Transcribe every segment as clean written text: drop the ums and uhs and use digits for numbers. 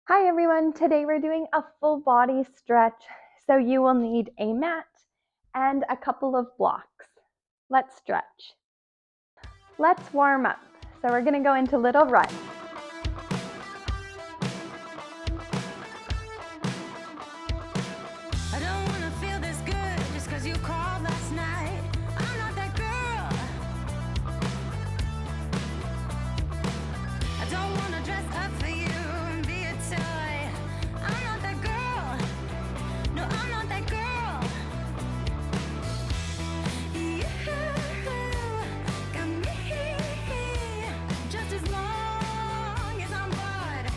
Hi everyone, today we're doing a full body stretch, so you will need a mat and a couple of blocks. Let's stretch. Let's warm up. So we're going to go into little runs. I don't want to feel this good just because you called last night. I'm not that girl. I don't want to dress up for you and be a toy. I'm not that girl. No, I'm not that girl. You got me just as long as I'm bored.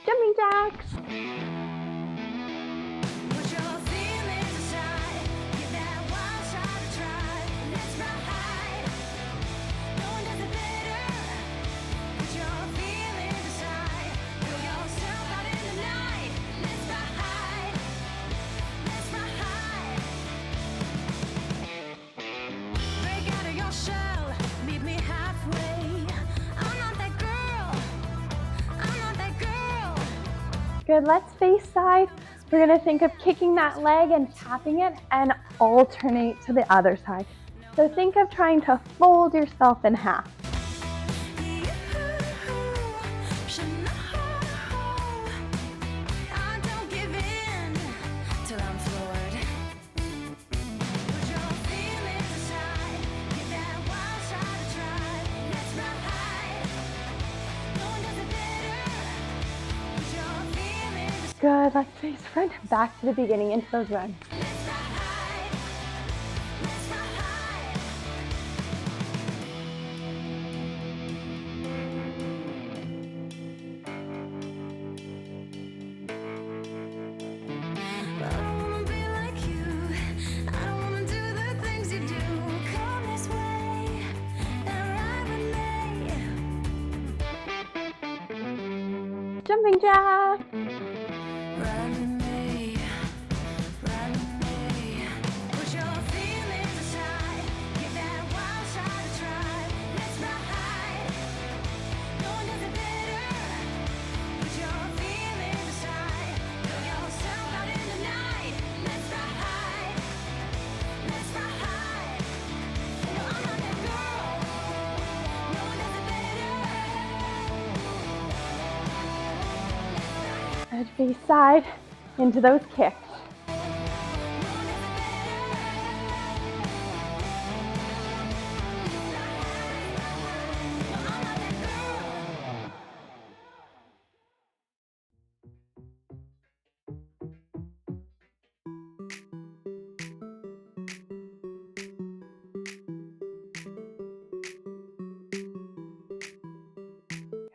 Jumping jacks. Put your feelings aside. Give that wild shot a try. Let's ride. No one does it better. Put your feelings aside. Throw yourself out in the night. Let's ride. Let's ride. Break out of your shell. Meet me halfway. I'm not that girl. I'm not that girl. Good, let's face side. We're going to think of kicking that leg and tapping it and alternate to the other side. So think of trying to fold yourself in half. You should know I don't give in till I'm floored. Put your feelings aside. Give that wild shot a try. Let's ride. No one does it better. Put your feelings aside. Good, let's face front, back to the beginning into those runs. Let's ride. Let's ride. I don't wanna be like you. I don't wanna do the things you do. Come this way and ride with me. Jumping jack. Ride with me. Ride with me. Put your feelings aside. Give that wild shot a try. Let's ride. No one does it better. Put your feelings aside. Throw yourself out in the night. Let's ride. Let's ride. No, I'm not that girl. No one does it better. Good, face side into those kicks.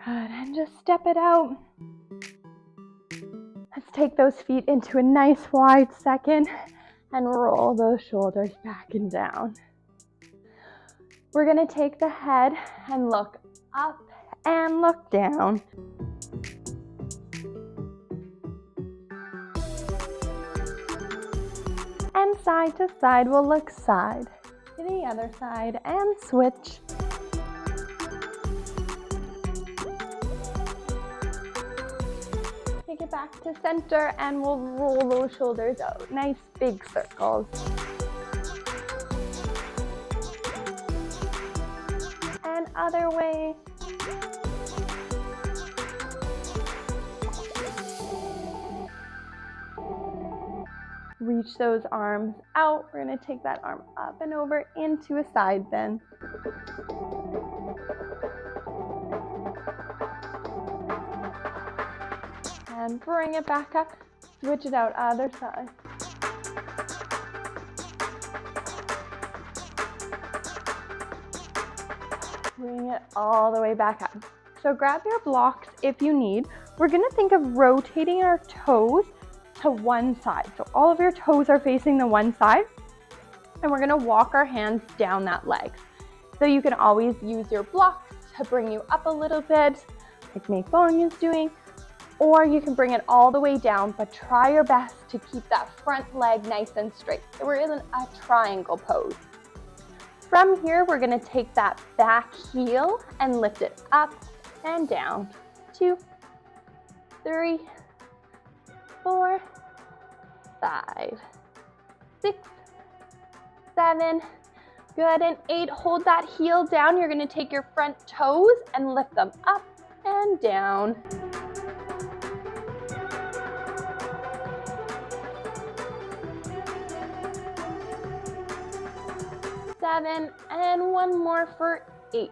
Good, and just step it out. Let's take those feet into a nice wide second and roll those shoulders back and down. We're going to take the head and look up and look down. And side to side, we'll look side to the other side and switch. Take it back to center and we'll roll those shoulders out. Nice big circles. And other way. Reach those arms out. We're going to take that arm up and over into a side bend. And bring it back up. Switch it out, other side. Bring it all the way back up. So grab your blocks if you need. We're going to think of rotating our toes to one side. So all of your toes are facing the one side. And we're going to walk our hands down that leg. So you can always use your blocks to bring you up a little bit, like Nate Bowen is doing. Or you can bring it all the way down, but try your best to keep that front leg nice and straight. So we're in a triangle pose. From here, we're gonna take that back heel and lift it up and down. 2, 3, 4, 5, 6, 7, good, and 8. Hold that heel down. You're gonna take your front toes and lift them up and down. 7, and one more for 8.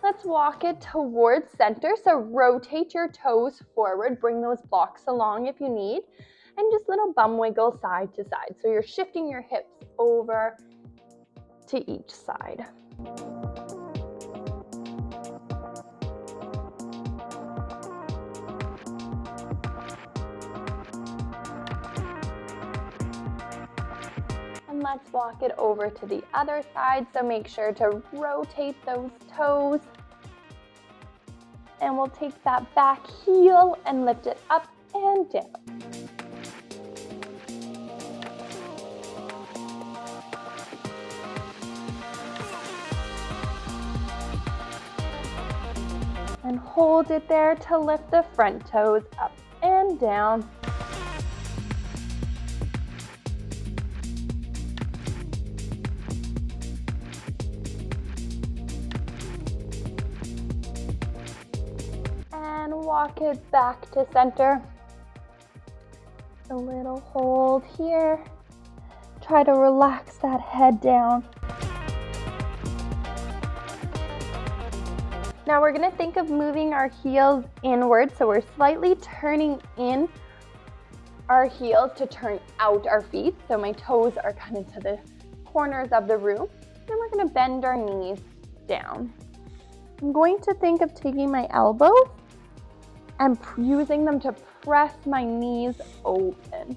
Let's walk it towards center. So rotate your toes forward, bring those blocks along if you need, and just little bum wiggle side to side. So you're shifting your hips over to each side. And let's walk it over to the other side. So make sure to rotate those toes. And we'll take that back heel and lift it up and down. And hold it there to lift the front toes up and down. And walk it back to center. A little hold here. Try to relax that head down. Now we're gonna think of moving our heels inward, so we're slightly turning in our heels to turn out our feet. So my toes are kind of to the corners of the room. Then we're gonna bend our knees down. I'm going to think of taking my elbows and using them to press my knees open.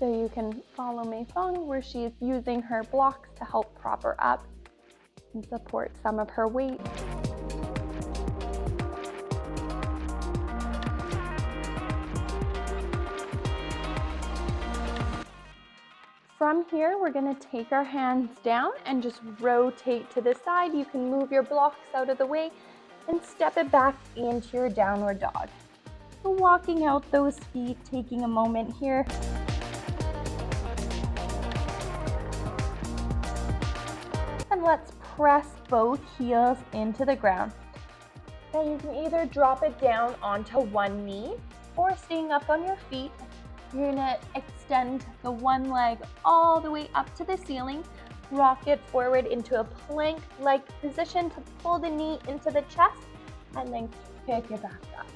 So you can follow Mei Feng where she's using her blocks to help prop her up and support some of her weight. From here, we're gonna take our hands down and just rotate to the side. You can move your blocks out of the way and step it back into your downward dog. So walking out those feet, taking a moment here. And let's press both heels into the ground. Then you can either drop it down onto one knee or staying up on your feet. You're gonna extend the one leg all the way up to the ceiling, rock it forward into a plank-like position to pull the knee into the chest, and then pick it back up.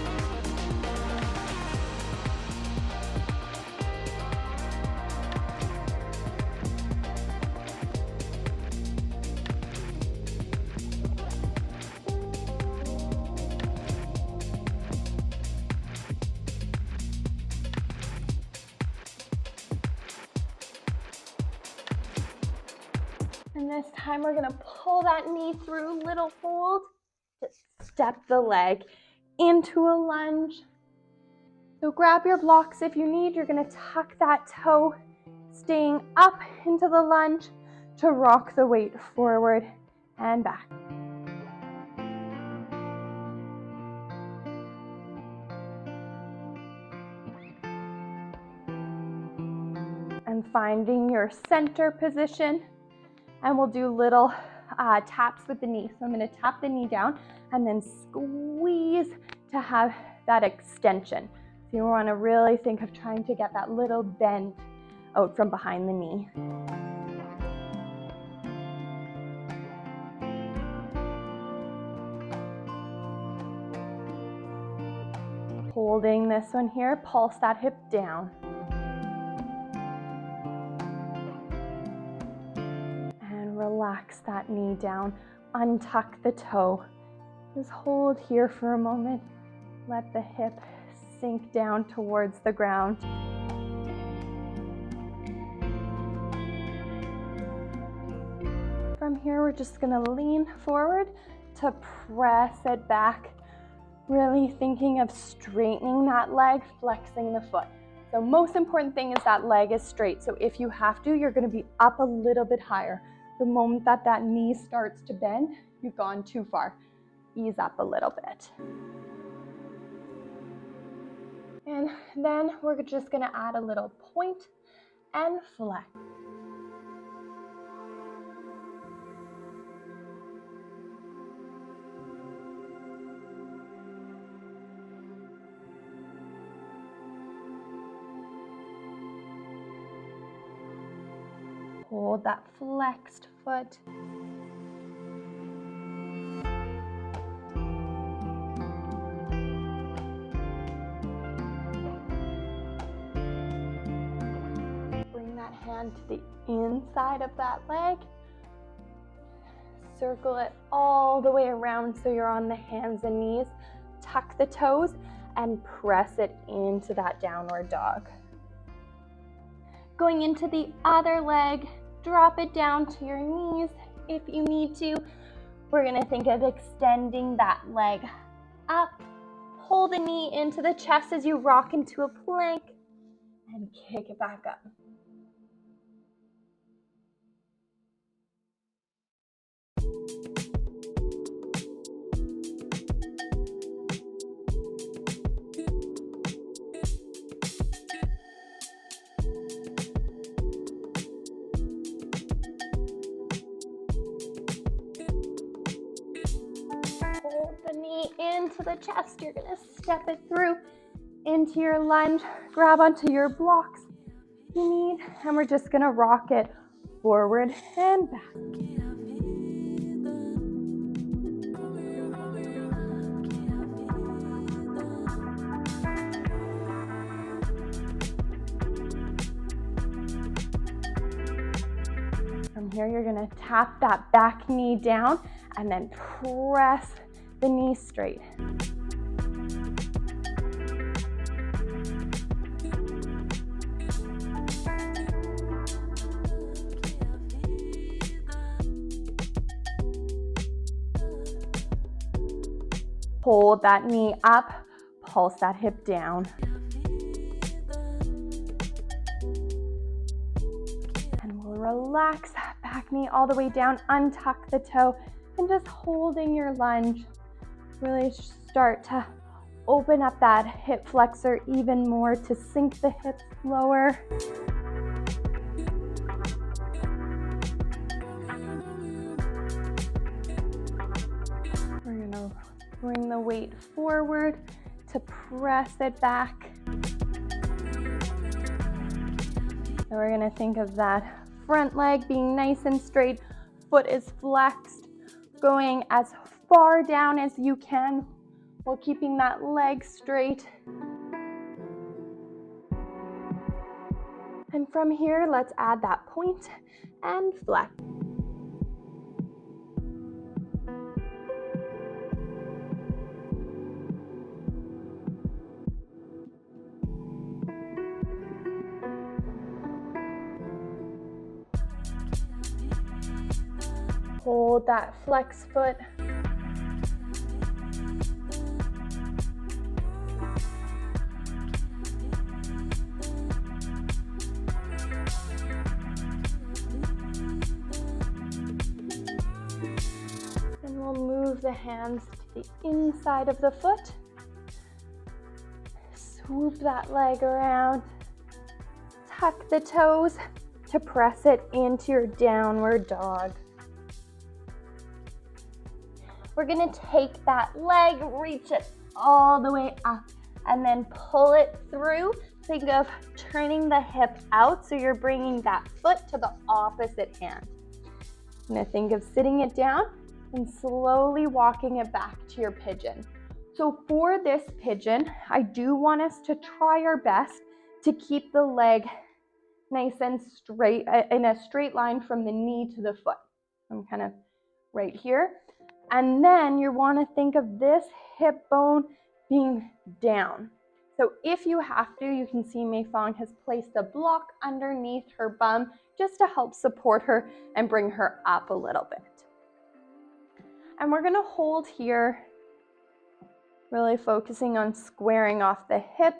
And this time we're gonna pull that knee through, little hold, just step the leg into a lunge. So grab your blocks if you need. You're gonna tuck that toe, staying up into the lunge to rock the weight forward and back. And finding your center position. And we'll do little taps with the knee. So I'm gonna tap the knee down and then squeeze to have that extension. So you wanna really think of trying to get that little bend out from behind the knee. Holding this one here, pulse that hip down. Relax that knee down, untuck the toe. Just hold here for a moment. Let the hip sink down towards the ground. From here, we're just gonna lean forward to press it back, really thinking of straightening that leg, flexing the foot. The most important thing is that leg is straight. So if you have to, you're gonna be up a little bit higher. The moment that that knee starts to bend, you've gone too far. Ease up a little bit. And then we're just gonna add a little point and flex. Hold that flexed foot. Bring that hand to the inside of that leg. Circle it all the way around so you're on the hands and knees. Tuck the toes and press it into that downward dog. Going into the other leg, drop it down to your knees if you need to. We're gonna think of extending that leg up. Pull the knee into the chest as you rock into a plank and kick it back up. Hold the knee into the chest. You're gonna step it through into your lunge. Grab onto your blocks if you need, and we're just gonna rock it forward and back. From here, you're gonna tap that back knee down and then press the knee straight. Hold that knee up, pulse that hip down. And we'll relax that back knee all the way down, untuck the toe, and just holding your lunge. Really start to open up that hip flexor even more to sink the hips lower. We're gonna bring the weight forward to press it back. And we're gonna think of that front leg being nice and straight, foot is flexed, going as far down as you can while keeping that leg straight. And from here, let's add that point and flex. Hold that flex foot. And we'll move the hands to the inside of the foot. Swoop that leg around. Tuck the toes to press it into your downward dog. We're gonna take that leg, reach it all the way up, and then pull it through. Think of turning the hip out so you're bringing that foot to the opposite hand. I'm gonna think of sitting it down and slowly walking it back to your pigeon. So for this pigeon, I do want us to try our best to keep the leg nice and straight, in a straight line from the knee to the foot. I'm kind of right here. And then you want to think of this hip bone being down. So if you have to, you can see Mei Fong has placed a block underneath her bum just to help support her and bring her up a little bit. And we're going to hold here, really focusing on squaring off the hip.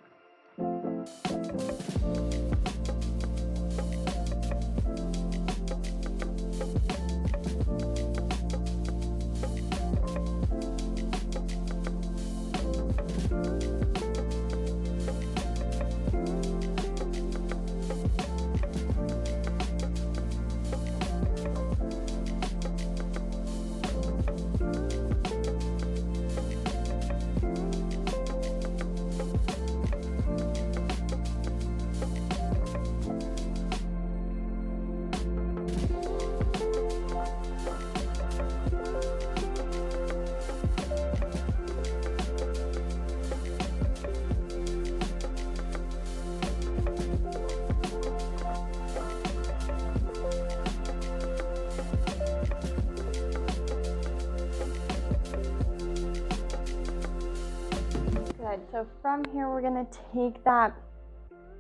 So from here, we're gonna take that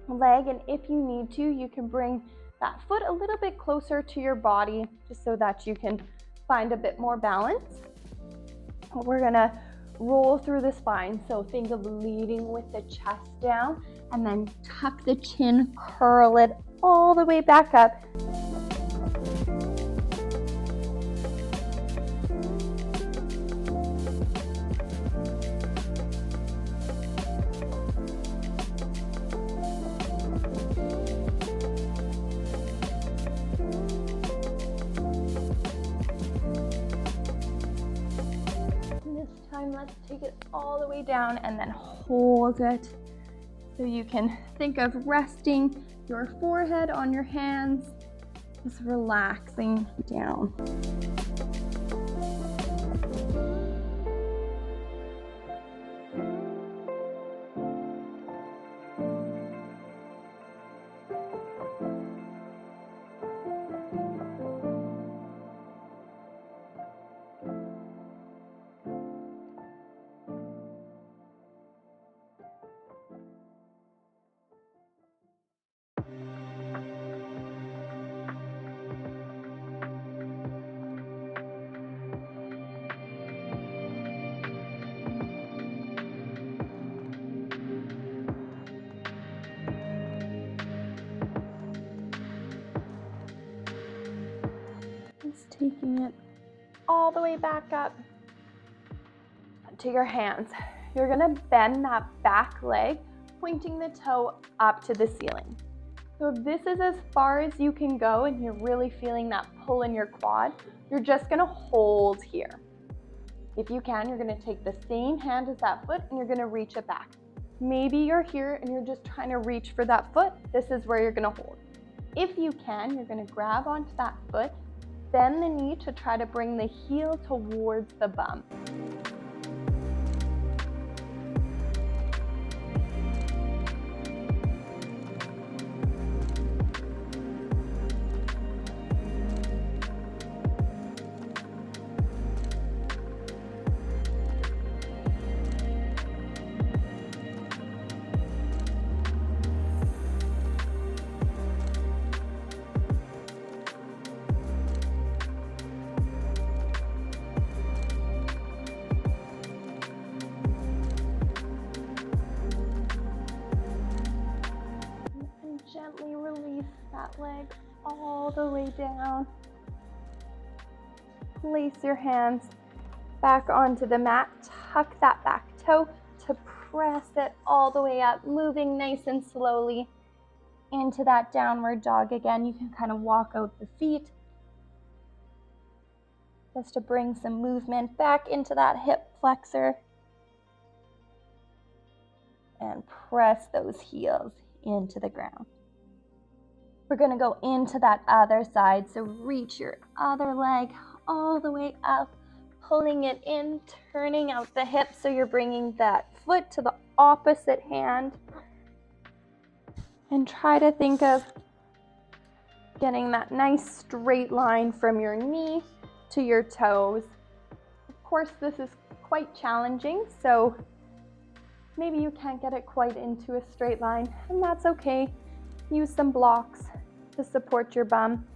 leg, and if you need to, you can bring that foot a little bit closer to your body just so that you can find a bit more balance. We're gonna roll through the spine. So think of leading with the chest down and then tuck the chin, curl it all the way back up. Let's take it all the way down and then hold it. So you can think of resting your forehead on your hands, just relaxing down. Just taking it all the way back up to your hands. You're gonna bend that back leg, pointing the toe up to the ceiling. So if this is as far as you can go and you're really feeling that pull in your quad, you're just gonna hold here. If you can, you're gonna take the same hand as that foot and you're gonna reach it back. Maybe you're here and you're just trying to reach for that foot. This is where you're gonna hold. If you can, you're gonna grab onto that foot, bend the knee to try to bring the heel towards the bum. Gently release that leg all the way down. Place your hands back onto the mat. Tuck that back toe to press it all the way up, moving nice and slowly into that downward dog again. You can kind of walk out the feet just to bring some movement back into that hip flexor and press those heels into the ground. We're gonna go into that other side, so reach your other leg all the way up, pulling it in, turning out the hip so you're bringing that foot to the opposite hand, and try to think of getting that nice straight line from your knee to your toes. Of course, this is quite challenging, so maybe you can't get it quite into a straight line, and that's okay. Use some blocks to support your bum,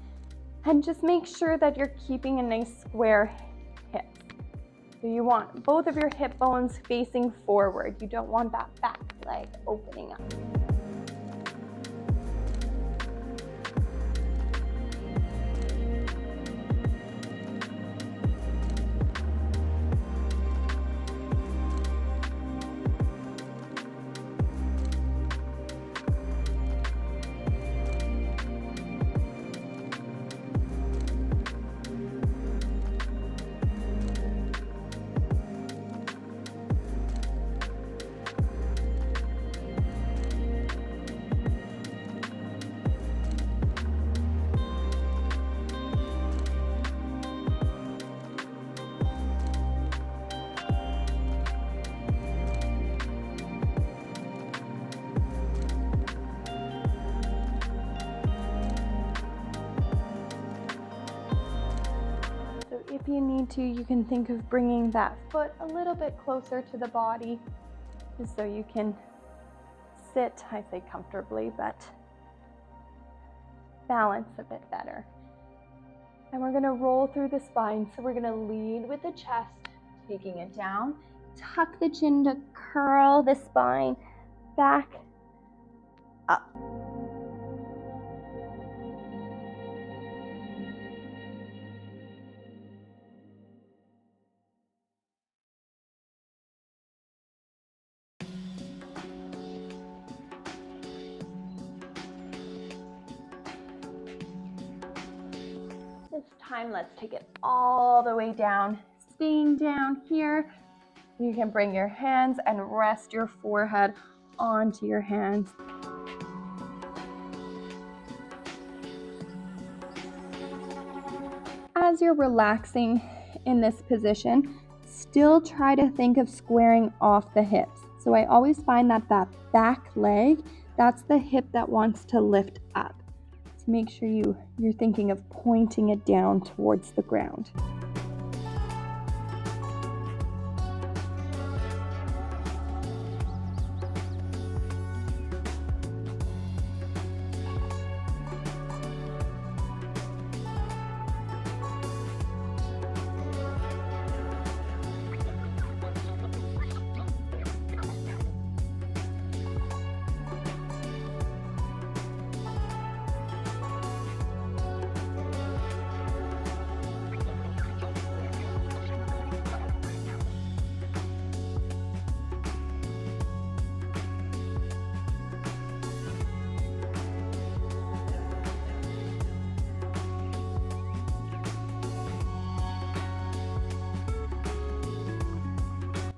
and just make sure that you're keeping a nice square hip. So you want both of your hip bones facing forward. You don't want that back leg opening up. If you need to, you can think of bringing that foot a little bit closer to the body just so you can sit, I say comfortably, but balance a bit better. And we're gonna roll through the spine. So we're gonna lead with the chest, taking it down, tuck the chin to curl the spine back up. This time, let's take it all the way down. Staying down here, you can bring your hands and rest your forehead onto your hands. As you're relaxing in this position, still try to think of squaring off the hips. So I always find that that back leg, that's the hip that wants to lift up. So make sure you're thinking of pointing it down towards the ground.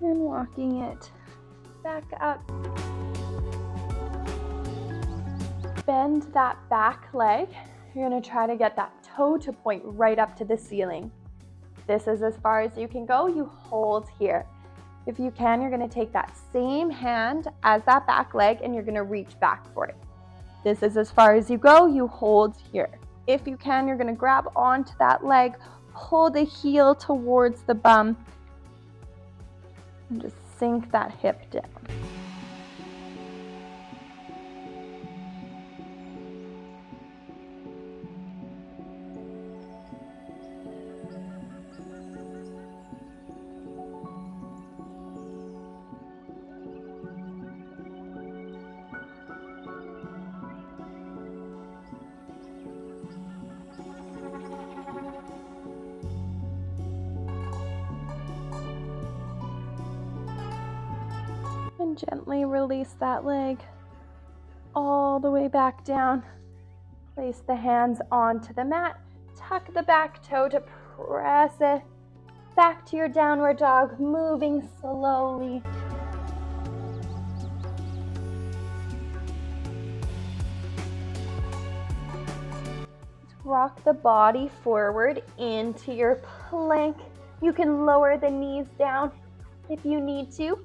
And walking it back up. Bend that back leg. You're gonna try to get that toe to point right up to the ceiling. This is as far as you can go. You hold here. If you can, you're gonna take that same hand as that back leg and you're gonna reach back for it. This is as far as you go. You hold here. If you can, you're gonna grab onto that leg, pull the heel towards the bum, and just sink that hip down. And gently release that leg all the way back down. Place the hands onto the mat. Tuck the back toe to press it back to your downward dog, moving slowly. Rock the body forward into your plank. You can lower the knees down if you need to.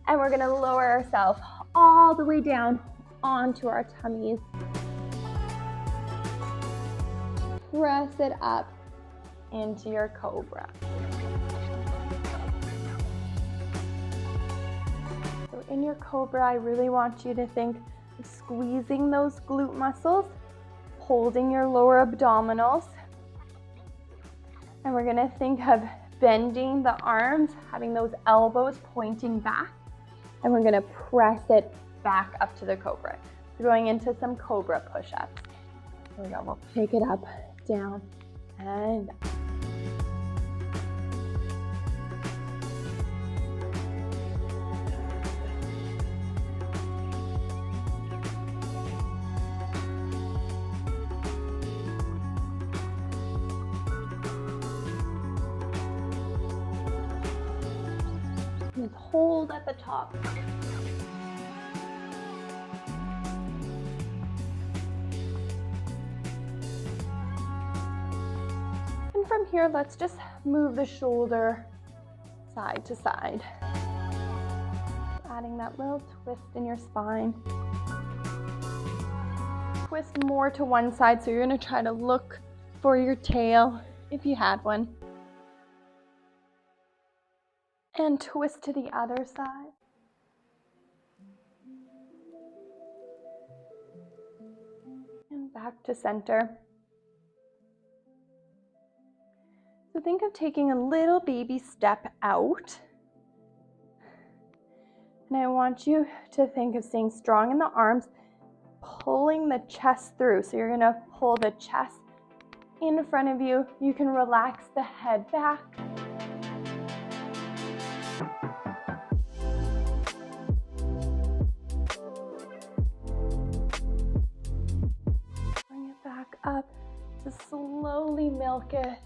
And we're gonna lower ourselves all the way down onto our tummies. Press it up into your cobra. So in your cobra, I really want you to think of squeezing those glute muscles, holding your lower abdominals. And we're gonna think of bending the arms, having those elbows pointing back. And we're gonna press it back up to the cobra. So going into some cobra push-ups. Here we go, we'll take it up, down, and up. And hold at the top. And from here, let's just move the shoulder side to side. Adding that little twist in your spine. Twist more to one side, so you're gonna try to look for your tail if you had one. And twist to the other side. back to center. So think of taking a little baby step out. And I want you to think of staying strong in the arms, pulling the chest through. So you're gonna pull the chest in front of you. You can relax the head back. Bring it back up to slowly milk it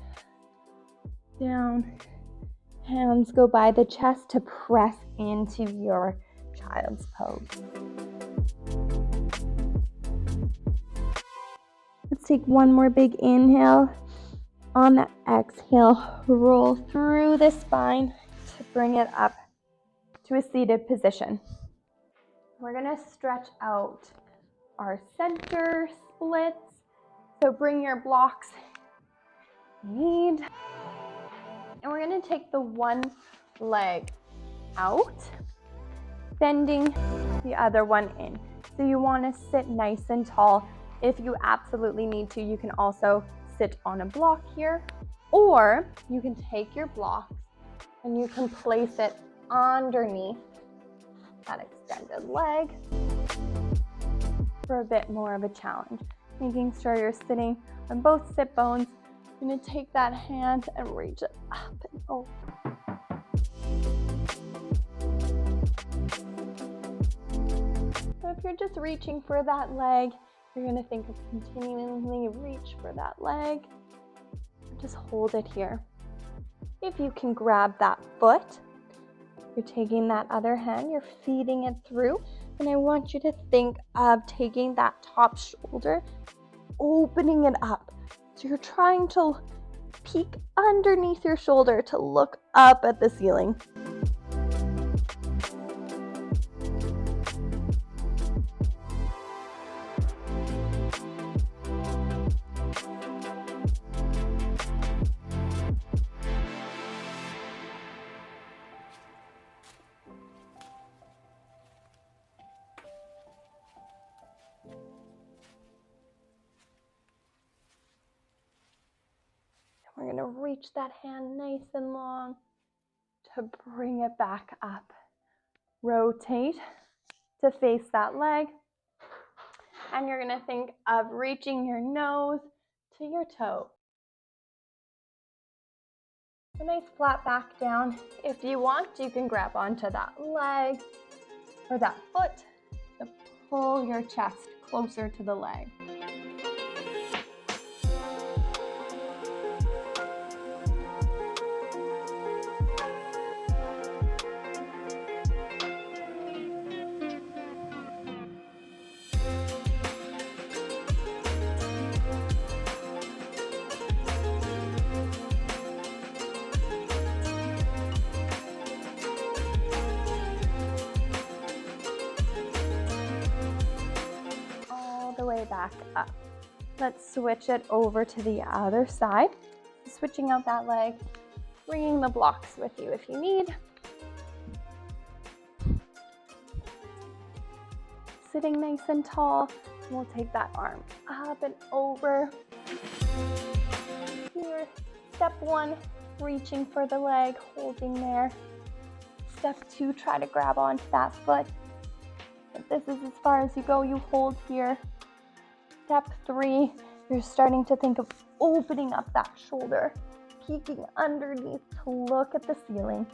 down. Hands go by the chest to press into your child's pose. Let's take one more big inhale. On the exhale, roll through the spine to bring it up to a seated position. We're gonna stretch out our center splits. So bring your blocks you need. And we're gonna take the one leg out, bending the other one in. So you wanna sit nice and tall. If you absolutely need to, you can also sit on a block here, or you can take your blocks and you can place it underneath that extended leg for a bit more of a challenge. Making sure you're sitting on both sit bones. You're gonna take that hand and reach it up and over. So if you're just reaching for that leg, you're gonna think of continually reach for that leg. Just hold it here. If you can grab that foot, you're taking that other hand, you're feeding it through, and I want you to think of taking that top shoulder, opening it up. So you're trying to peek underneath your shoulder to look up at the ceiling. We're gonna reach that hand nice and long to bring it back up. Rotate to face that leg. And you're gonna think of reaching your nose to your toe. A nice flat back down. If you want, you can grab onto that leg or that foot to pull your chest closer to the leg. Way back up. Let's switch it over to the other side. Switching out that leg, bringing the blocks with you if you need. Sitting nice and tall, we'll take that arm up and over. Here, step one, reaching for the leg, holding there. Step two, try to grab onto that foot. If this is as far as you go, you hold here. Step three, you're starting to think of opening up that shoulder, peeking underneath to look at the ceiling.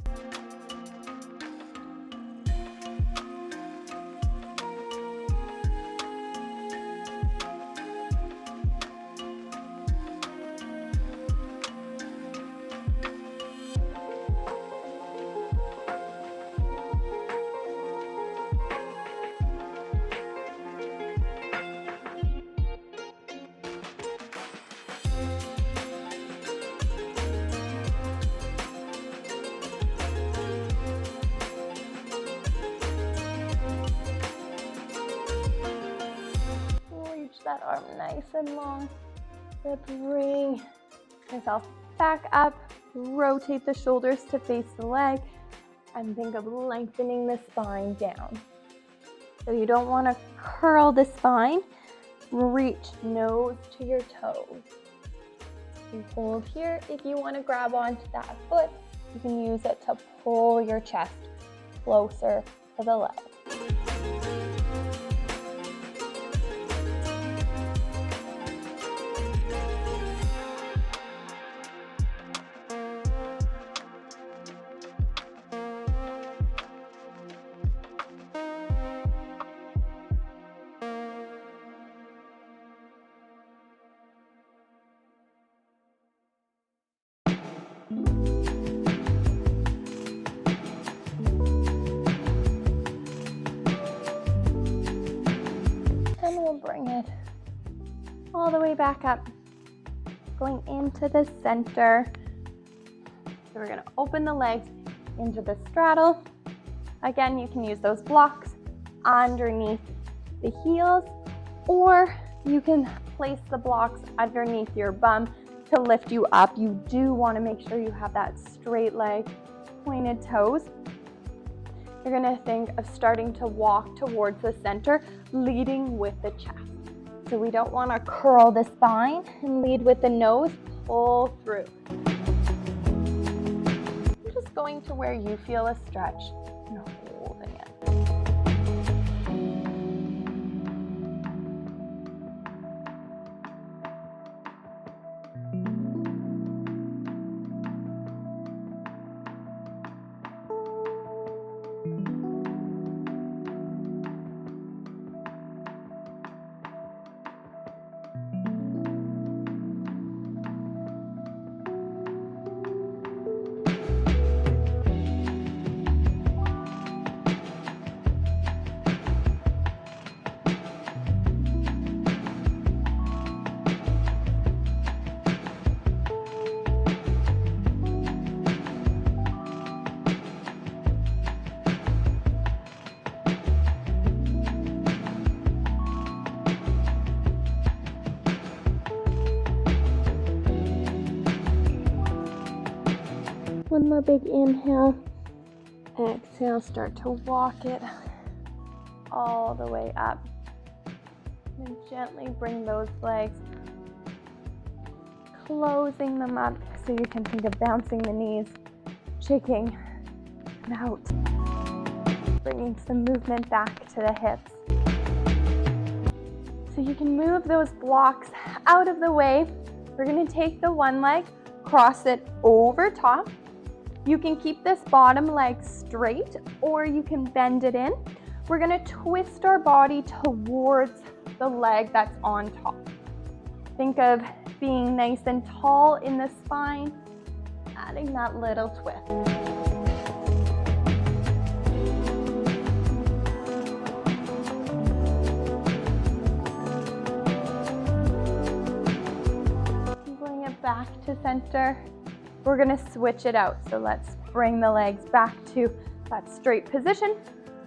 That arm nice and long. To bring yourself back up, rotate the shoulders to face the leg, and think of lengthening the spine down. So you don't want to curl the spine, reach nose to your toes. You hold here. If you want to grab onto that foot, you can use it to pull your chest closer to the leg. And we'll bring it all the way back up, going into the center. So we're gonna open the legs into the straddle. Again, you can use those blocks underneath the heels, or you can place the blocks underneath your bum to lift you up. You do wanna make sure you have that straight leg, pointed toes. You're gonna think of starting to walk towards the center, leading with the chest. So we don't wanna curl the spine and lead with the nose, pull through. You're just going to where you feel a stretch and holding it. One more big inhale. Exhale, start to walk it all the way up. And gently bring those legs, closing them up so you can think of bouncing the knees, shaking them out. Bringing some movement back to the hips. So you can move those blocks out of the way. We're gonna take the one leg, cross it over top. You can keep this bottom leg straight, or you can bend it in. We're gonna twist our body towards the leg that's on top. Think of being nice and tall in the spine, adding that little twist. Bring it back to center. We're gonna switch it out. So let's bring the legs back to that straight position.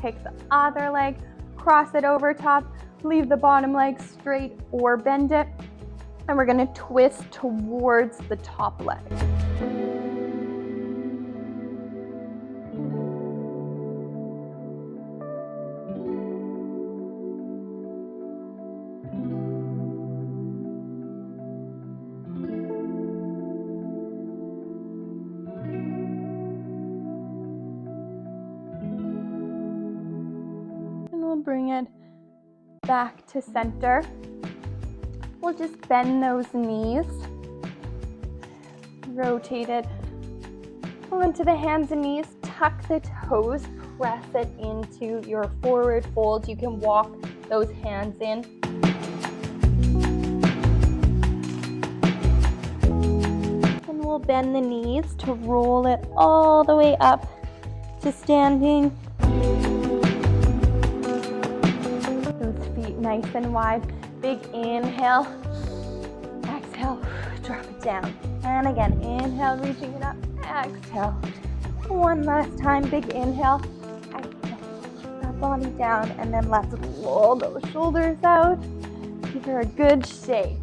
Take the other leg, cross it over top, leave the bottom leg straight or bend it. And we're gonna twist towards the top leg. Bring it back to center. We'll just bend those knees, rotate it onto the hands and knees, tuck the toes, press it into your forward fold. You can walk those hands in. And we'll bend the knees to roll it all the way up to standing. Nice and wide. Big inhale. Exhale. Drop it down. And again, inhale, reaching it up. Exhale. One last time. Big inhale. Exhale. That body down. And then let's roll those shoulders out. Give her a good shake.